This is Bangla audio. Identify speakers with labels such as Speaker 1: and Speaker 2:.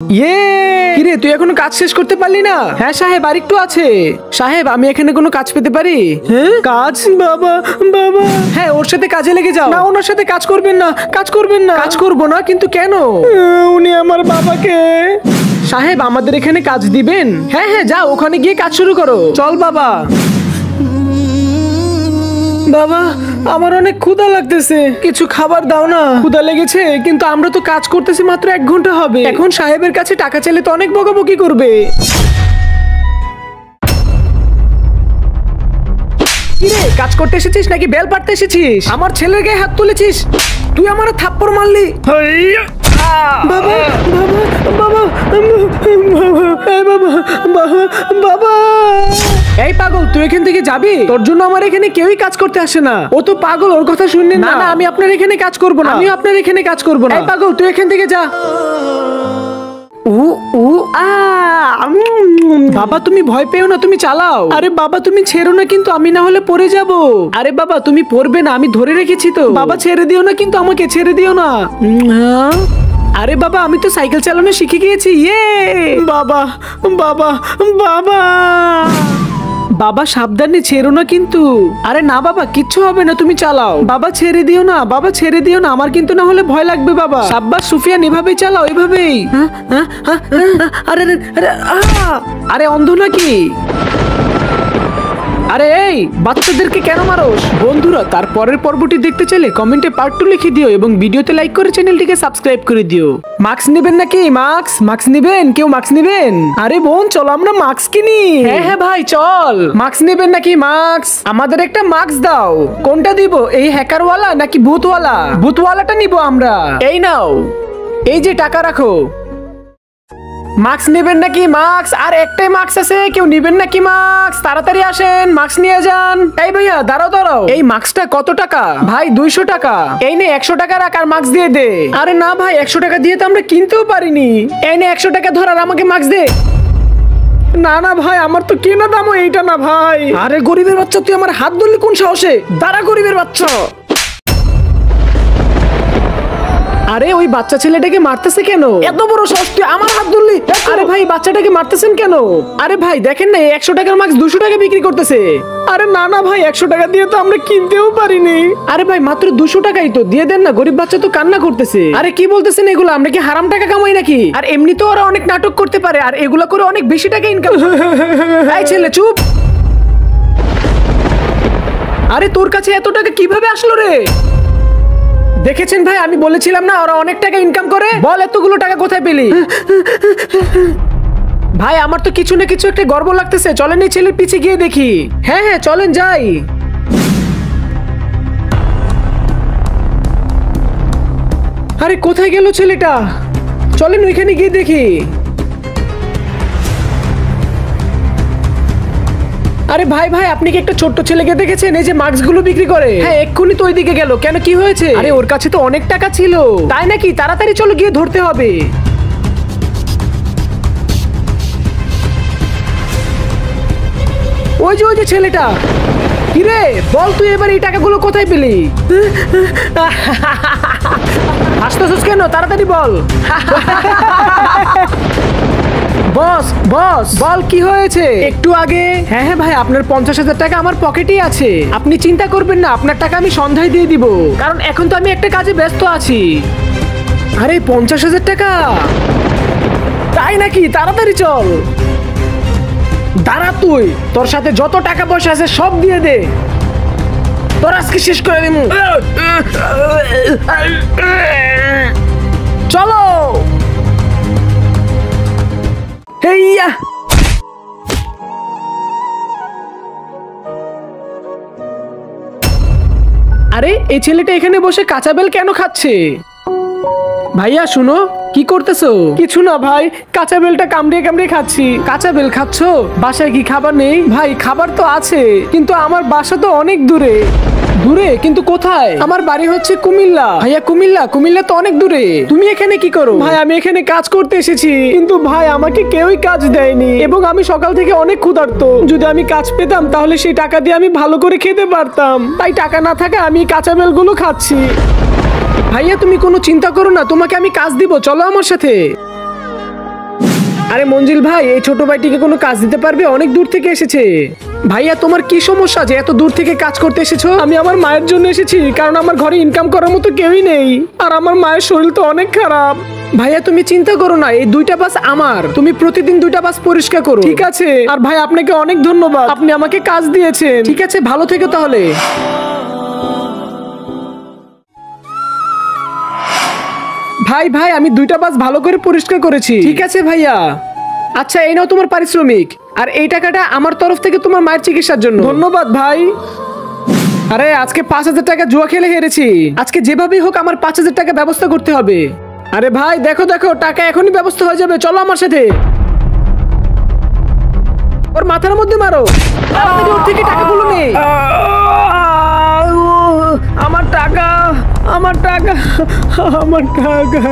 Speaker 1: ইয়ে কিরে, তুই এখনো কাজ শেষ করতে পারলি না? হ্যাঁ সাহেব, আর একটু আছে। সাহেব, আমি এখানে কোনো কাজ পেতে পারি? হ্যাঁ কাজ? বাবা বাবা, হ্যাঁ ওর সাথে কাজে লেগে যাও। না, ওনার সাথে কাজ করবেন না, কাজ করবেন না। কাজ করবো না? কিন্তু কেন? উনি আমার বাবাকে। সাহেব, আমাদের এখানে কাজ দিবেন? হ্যাঁ হ্যাঁ, যাও ওখানে গিয়ে কাজ শুরু করো। চল বাবা। বাবা, আমার অনেক ক্ষুধা লাগতেছে, কিছু খাবার দাও না। ক্ষুধা লেগেছে, কিন্তু আমরা তো কাজ করতেছি মাত্র 1 ঘন্টা হবে। এখন সাহেবের কাছে টাকা চাইলে তো অনেক বকাবকি করবে। কিরে, কাজ করতে এসেছিস নাকি বেল পাড়তে এসেছিস? আমার ছেলের গায়ে হাত তুলেছিস, তুই আমার থাপ্পড় মারলি। বাবা বাবা বাবা বাবা বাবা। এই পাগল, তুই এখান থেকে যাবি? তোর জন্য আমার এখানে কেউই কাজ করতে আসে না। ও তো পাগল, ওর কথা শুনলি না। না, আমি আপনার এখানে কাজ করব না। আমিও আপনার এখানে কাজ করব না। এই পাগল, তুই এখান থেকে যা। বাবা, তুমি ভয় পেও না, তুমি চালাও। আরে বাবা, তুমি ছেড়ো না, কিন্তু আমি না হলে পড়ে যাব। আরে বাবা, তুমি পড়বে না, আমি ধরে রেখেছি তো। বাবা ছেড়ে দিও না, কিন্তু আমাকে ছেড়ে দিও না। আরে বাবা, আমি তো সাইকেল চালানো শিখে গিয়েছি। ইয়ে বাবা বাবা বাবা বাবা, সাবধানে, ছেড়ো না কিন্তু। আরে না বাবা, কিচ্ছু হবে না, তুমি চালাও। বাবা ছেড়ে দিও না, বাবা ছেড়ে দিও না, আমার কিন্তু না হলে ভয় লাগবে। বাবা সাব্বাস সুফিয়ান, এভাবেই চালাও, এভাবেই। আরে আরে অন্ধ নাকি? আরে এই বাচ্চাদেরকে কেন মারোস? বন্ধুরা, তার পরের পর্বটি দেখতে চাইলে কমেন্টে পার্ট 2 লিখে দিও এবং ভিডিওতে লাইক করে চ্যানেলটিকে সাবস্ক্রাইব করে দিও। মাস্ক নেবেন নাকি? মাস্ক নেবেন? কেউ মাস্ক নেবেন? আরে বোন, চলো আমরা মাস্ক কিনি। হ্যাঁ হ্যাঁ ভাই, চল। মাস্ক নেবেন নাকি? মাস্ক, আমাদের একটা মাস্ক দাও। কোনটা দিব, এই হ্যাকারওয়ালা নাকি ভূতওয়ালা? ভূতওয়ালাটা নিব আমরা। এই নাও, এই যে টাকা রাখো। মাস্ক নেবেন নাকি? মাস্ক, আর একটাই মাস্ক আছে, কেউ নেবেন নাকি মাস্ক? তাড়াতাড়ি আসেন, মাস্ক নিয়ে যান। এই ভাইয়া, দাঁড়াও। এই মাস্কটা কত টাকা? ভাই 200 টাকা। এই নে 100 টাকা রাখ আর মাস্ক দিয়ে দে। আরে না ভাই, 100 টাকা দিয়ে তো আমরা কিনতেও পারিনি। এই নে 100 টাকা ধর আর আমাকে মাস্ক দে। না না ভাই, আমার তো কেনা দামও এইটা না ভাই। আরে গরিবের বাচ্চা, তুই আমার হাত ধরলি কোন সাহসে? দাঁড়া গরিবের বাচ্চা। আরে ওই বাচ্চা ছেলেটাকে মারতেছে কেন? এত বড় সাহস, তুই আমার হাত ধরলি? আরে ভাই, বাচ্চাটাকে মারতেছেন কেন? আরে ভাই দেখেন না, 100 টাকার মাস্ক 200 টাকা বিক্রি করতেছে। আরে না না ভাই, 100 টাকা দিয়ে তো আমরা কিনতেও পারিনি। আরে ভাই, মাত্র 200 টাকাই তো, দিয়ে দেন না, গরিব বাচ্চা তো কান্না করতেছে। আরে কি বলতেছেন এগুলো? আমরা কি হারাম টাকা কামাই নাকি? আর এমনি তো ওরা অনেক নাটক করতে পারে, আর এগুলা করে অনেক বেশি টাকা ইনকাম। এই ছেলে চুপ। আরে তোর কাছে এত টাকা কিভাবে আসলো রে? দেখেছেন ভাই, আমি বলেছিলাম না ওরা অনেক টাকা ইনকাম করে। বল, এতগুলো টাকা কোথায় পেলি? ভাই, আমার তো কিছু না কিছু একটা গর্ব লাগতেছে, চলেন এই ছেলের পিছে গিয়ে দেখি। হ্যাঁ হ্যাঁ, চলেন যাই। আরে কোথায় গেল ছেলেটা? চলেন ওইখানে গিয়ে দেখি। আরে ভাই ভাই, আপনি কি একটা ছোট্ট ছেলেকে দেখেছেন, এই যে মাস্ক গুলো বিক্রি করে? হ্যাঁ, এক্ষুনি তো ওইদিকে গেল। কেন, কি হয়েছে? আরে ওর কাছে তো অনেক টাকা ছিল। তাই নাকি? তাড়াতাড়ি চলো, গিয়ে ধরতে হবে। ওই যে ছেলেটা। কিরে বল, তুই এবার এই টাকাগুলো কোথায় পেলি? হাসতেছিস কেন? তাড়াতাড়ি বল। বস বল, কি হয়েছে? একটু আগে। হ্যাঁ হ্যাঁ ভাই, আপনার 50,000 টাকা আমার পকেটেই আছে। আপনি চিন্তা করবেন না, আপনার টাকা আমি সন্ধ্যায় দিয়ে দিব, কারণ এখন তো আমি একটা কাজে ব্যস্ত আছি। আরে 50,000 টাকা? তাই নাকি? তাড়াতাড়ি চল। দাঁড়া তুই, তোর সাথে যত টাকা পয়সা আছে সব দিয়ে দে, তোর আজকে শেষ করে দিব। চলো। হেইয়া। আরে এই ছেলেটা এখানে বসে কাঁচা বেল কেন খাচ্ছে? ভাইয়া শুনো, কি করতেছো? কিছু না ভাই, কাঁচা বেলটা কামড়িয়ে খাচ্ছি। কাঁচা বেল খাচ্ছো? বাসায় কি খাবার নেই? ভাই খাবার তো আছে, কিন্তু আমার বাসা তো অনেক দূরে। দূরে? কিন্তু কোথায়? আমার বাড়ি হচ্ছে কুমিল্লা। ভাইয়া কুমিল্লা তো অনেক দূরে। তুমি এখানে কি করো? ভাই আমি এখানে কাজ করতে এসেছি, কিন্তু ভাই আমাকে কেউই কাজ দেয়নি, এবং আমি সকাল থেকে অনেক ক্ষুধার্ত। যদি আমি কাজ পেতাম তাহলে সেই টাকা দিয়ে আমি ভালো করে খেতে পারতাম, তাই টাকা না থাকা আমি কাঁচা বেলগুলো খাচ্ছি। ভাইয়া তুমি কোনো চিন্তা করো না, তোমাকে আমি কাজ দিব, চলো আমার সাথে। আরে মঞ্জিল ভাই, এই ছোট ভাইটিকে কোনো কাজ দিতে পারবে? অনেক দূর থেকে এসেছে। ভাইয়া তোমার কি সমস্যা যে এত দূর থেকে কাজ করতে এসেছো? আমি আমার মায়ের জন্য এসেছি, কারণ আমার ঘরে ইনকাম করার মতো কেউই নেই, আর আমার মায়ের শরীর তো অনেক খারাপ। ভাইয়া তুমি চিন্তা করো না, এই 2টা বাস আমার, তুমি প্রতিদিন 2টা বাস পরিষ্কার করো, ঠিক আছে? আর ভাই আপনাকে অনেক ধন্যবাদ, আপনি আমাকে কাজ দিয়েছেন। ঠিক আছে, ভালো থেকো তাহলে। ভাই ভাই, আমি 2টা বাস ভালো করে পরিষ্কার করেছি। ঠিক আছে ভাইয়া। আচ্ছা, এই নাও তোমার পারিশ্রমিক, আর এই টাকাটা আমার তরফ থেকে তোমার মায়ের চিকিৎসার জন্য। ধন্যবাদ ভাই। আরে আজকে 5,000 টাকা জুয়া খেলে হেরেছি, আজকে যেভাবেই হোক আমার 5,000 টাকা ব্যবস্থা করতে হবে। আরে ভাই দেখো দেখো, টাকা এখনই ব্যবস্থা হয়ে যাবে, চলো আমার সাথে। ওর মাথার মধ্যে মারো, তাড়াতাড়ি ওর থেকে টাকাগুলো নে। আমার টাকা, আমার টাকা, আমার টাকা।